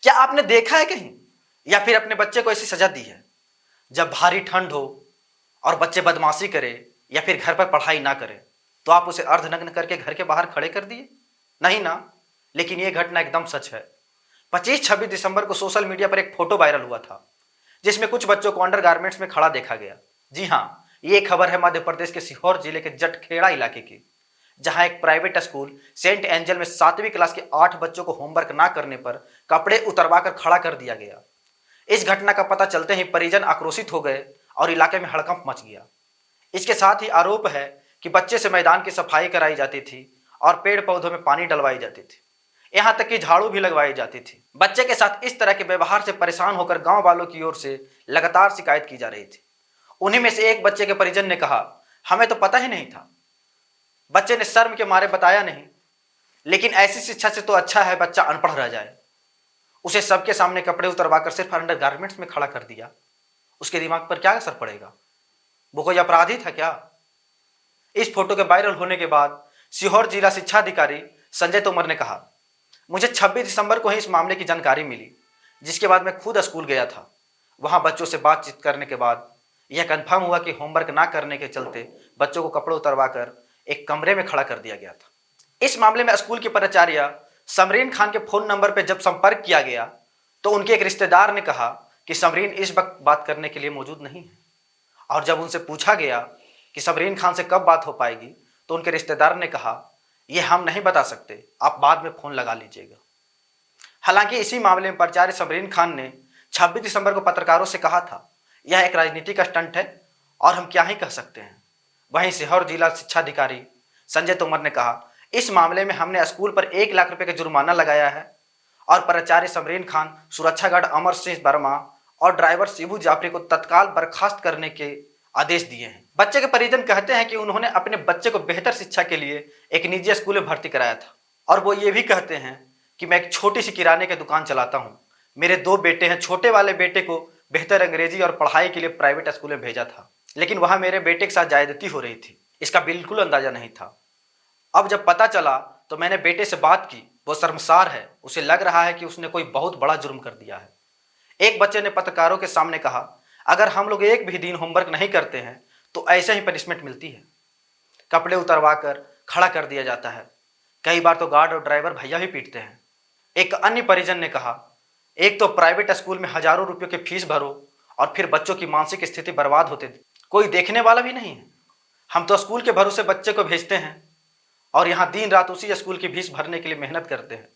क्या आपने देखा है कहीं या फिर अपने बच्चे को ऐसी सजा दी है? जब भारी ठंड हो और बच्चे बदमाशी करे या फिर घर पर पढ़ाई ना करे तो आप उसे अर्धनग्न करके घर के बाहर खड़े कर दिए? नहीं ना। लेकिन यह घटना एकदम सच है। 25-26 दिसंबर को सोशल मीडिया पर एक फोटो वायरल हुआ था जिसमें कुछ बच्चों को अंडर गारमेंट्स में खड़ा देखा गया। जी हाँ, ये खबर है मध्य प्रदेश के सीहोर जिले के जटखेड़ा इलाके की, जहां एक प्राइवेट स्कूल सेंट एंजल में 7वीं क्लास के 8 बच्चों को होमवर्क ना करने पर कपड़े उतरवाकर खड़ा कर दिया गया। इस घटना का पता चलते ही परिजन आक्रोशित हो गए और इलाके में हड़कंप मच गया। इसके साथ ही आरोप है कि बच्चे से मैदान की सफाई कराई जाती थी और पेड़ पौधों में पानी डलवाई जाती थी, यहां तक कि झाड़ू भी लगवाई जाती थी। बच्चे के साथ इस तरह के व्यवहार से परेशान होकर गांव वालों की ओर से लगातार शिकायत की जा रही थी। उन्हीं में से एक बच्चे के परिजन ने कहा, हमें तो पता ही नहीं था, बच्चे ने शर्म के मारे बताया नहीं, लेकिन ऐसी शिक्षा से तो अच्छा है बच्चा अनपढ़ रह जाए। उसे सबके सामने कपड़े उतरवाकर सिर्फ अंडर गारमेंट्स में खड़ा कर दिया। उसके दिमाग पर क्या असर पड़ेगा? वो कोई अपराधी था क्या? इस फोटो के वायरल होने के बाद सीहोर जिला शिक्षा अधिकारी संजय तोमर ने कहा, मुझे 26 दिसंबर को ही इस मामले की जानकारी मिली, जिसके बाद मैं खुद स्कूल गया था। वहां बच्चों से बातचीत करने के बाद यह कंफर्म हुआ कि होमवर्क ना करने के चलते बच्चों को कपड़े उतरवाकर एक कमरे में खड़ा कर दिया गया था। इस मामले में स्कूल की प्राचार्य समरीन खान के फोन नंबर पर जब संपर्क किया गया तो उनके एक रिश्तेदार ने कहा कि समरीन इस वक्त बात करने के लिए मौजूद नहीं है। और जब उनसे पूछा गया कि समरीन खान से कब बात हो पाएगी तो उनके रिश्तेदार ने कहा, यह हम नहीं बता सकते, आप बाद में फोन लगा लीजिएगा। हालांकि इसी मामले में प्राचार्य समरीन खान ने 26 दिसंबर को पत्रकारों से कहा था, यह एक राजनीतिक स्टंट है और हम क्या ही कह सकते हैं। वहीं सीहोर जिला शिक्षा अधिकारी संजय तोमर ने कहा, इस मामले में हमने स्कूल पर 1 लाख रुपए का जुर्माना लगाया है और प्राचार्य समरीन खान, सुरक्षा गार्ड अमर सिंह वर्मा और ड्राइवर शिबू जाफरी को तत्काल बर्खास्त करने के आदेश दिए हैं। बच्चे के परिजन कहते हैं कि उन्होंने अपने बच्चे को बेहतर शिक्षा के लिए एक निजी स्कूल में भर्ती कराया था और वो ये भी कहते हैं कि मैं एक छोटी सी किराने की दुकान चलाता हूँ, मेरे 2 बेटे हैं, छोटे वाले बेटे को बेहतर अंग्रेजी और पढ़ाई के लिए प्राइवेट स्कूल में भेजा था, लेकिन वहां मेरे बेटे के साथ ज्यादती हो रही थी, इसका बिल्कुल अंदाजा नहीं था। अब जब पता चला तो मैंने बेटे से बात की, वो शर्मसार है, उसे लग रहा है कि उसने कोई बहुत बड़ा जुर्म कर दिया है। एक बच्चे ने पत्रकारों के सामने कहा, अगर हम लोग एक भी दिन होमवर्क नहीं करते हैं तो ऐसे ही पनिशमेंट मिलती है, कपड़े उतरवा कर खड़ा कर दिया जाता है, कई बार तो गार्ड और ड्राइवर भैया भी पीटते हैं। एक अन्य परिजन ने कहा, एक तो प्राइवेट स्कूल में हजारों रुपयों की फीस भरो और फिर बच्चों की मानसिक स्थिति बर्बाद होते कोई देखने वाला भी नहीं है। हम तो स्कूल के भरोसे बच्चे को भेजते हैं और यहाँ दिन रात उसी स्कूल की फीस भरने के लिए मेहनत करते हैं।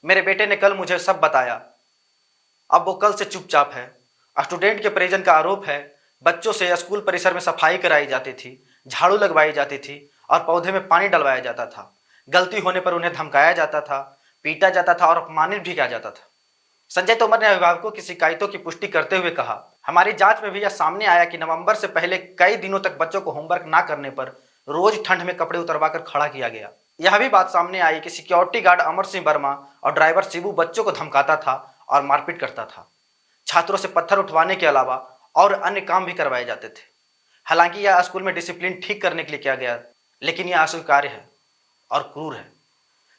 मेरे बेटे ने कल मुझे सब बताया, अब वो कल से चुपचाप है। स्टूडेंट के परिजन का आरोप है, बच्चों से स्कूल परिसर में सफाई कराई जाती थी, झाड़ू लगवाई जाती थी और पौधे में पानी डलवाया जाता था। गलती होने पर उन्हें धमकाया जाता था, पीटा जाता था और अपमानित भी किया जाता था। संजय तोमर ने अभिभावकों की शिकायतों की पुष्टि करते हुए कहा, हमारी जांच में भी यह सामने आया कि नवंबर से पहले कई दिनों तक बच्चों को होमवर्क ना करने पर रोज ठंड में कपड़े उतरवाकर खड़ा किया गया। यह भी बात सामने आई कि सिक्योरिटी गार्ड अमर सिंह वर्मा और ड्राइवर शिबू बच्चों को धमकाता था और मारपीट करता था। छात्रों से पत्थर उठवाने के अलावा और अन्य काम भी करवाए जाते थे। हालांकि यह स्कूल में डिसिप्लिन ठीक करने के लिए किया गया, लेकिन यह अस्वीकार्य है और क्रूर है।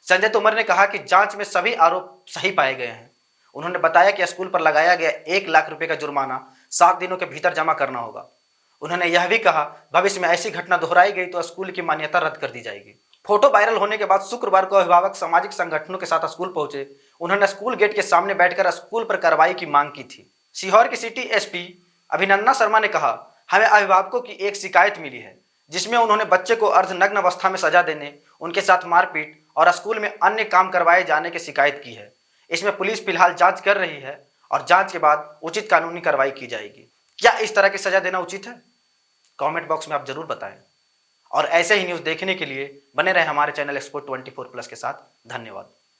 संजय तोमर ने कहा कि जांच में सभी आरोप सही पाए गए हैं। उन्होंने बताया कि स्कूल पर लगाया गया 1 लाख रुपए का जुर्माना 7 दिनों के भीतर जमा करना होगा। उन्होंने यह भी कहा, भविष्य में ऐसी घटना दोहराई गई तो स्कूल की मान्यता रद्द कर दी जाएगी। फोटो वायरल होने के बाद शुक्रवार को अभिभावक सामाजिक संगठनों के साथ स्कूल पहुंचे। उन्होंने स्कूल गेट के सामने बैठकर स्कूल पर कार्रवाई की मांग की थी। सीहोर की सिटी एसपी अभिनंदना शर्मा ने कहा, हमें अभिभावकों की एक शिकायत मिली है जिसमें उन्होंने बच्चे को अर्धनग्न अवस्था में सजा देने, उनके साथ मारपीट और स्कूल में अन्य काम करवाए जाने की शिकायत की है। इसमें पुलिस फिलहाल जांच कर रही है और जांच के बाद उचित कानूनी कार्रवाई की जाएगी। क्या इस तरह की सजा देना उचित है? कमेंट बॉक्स में आप जरूर बताएं और ऐसे ही न्यूज़ देखने के लिए बने रहे हमारे चैनल एक्सपोर्ट 24+ के साथ। धन्यवाद।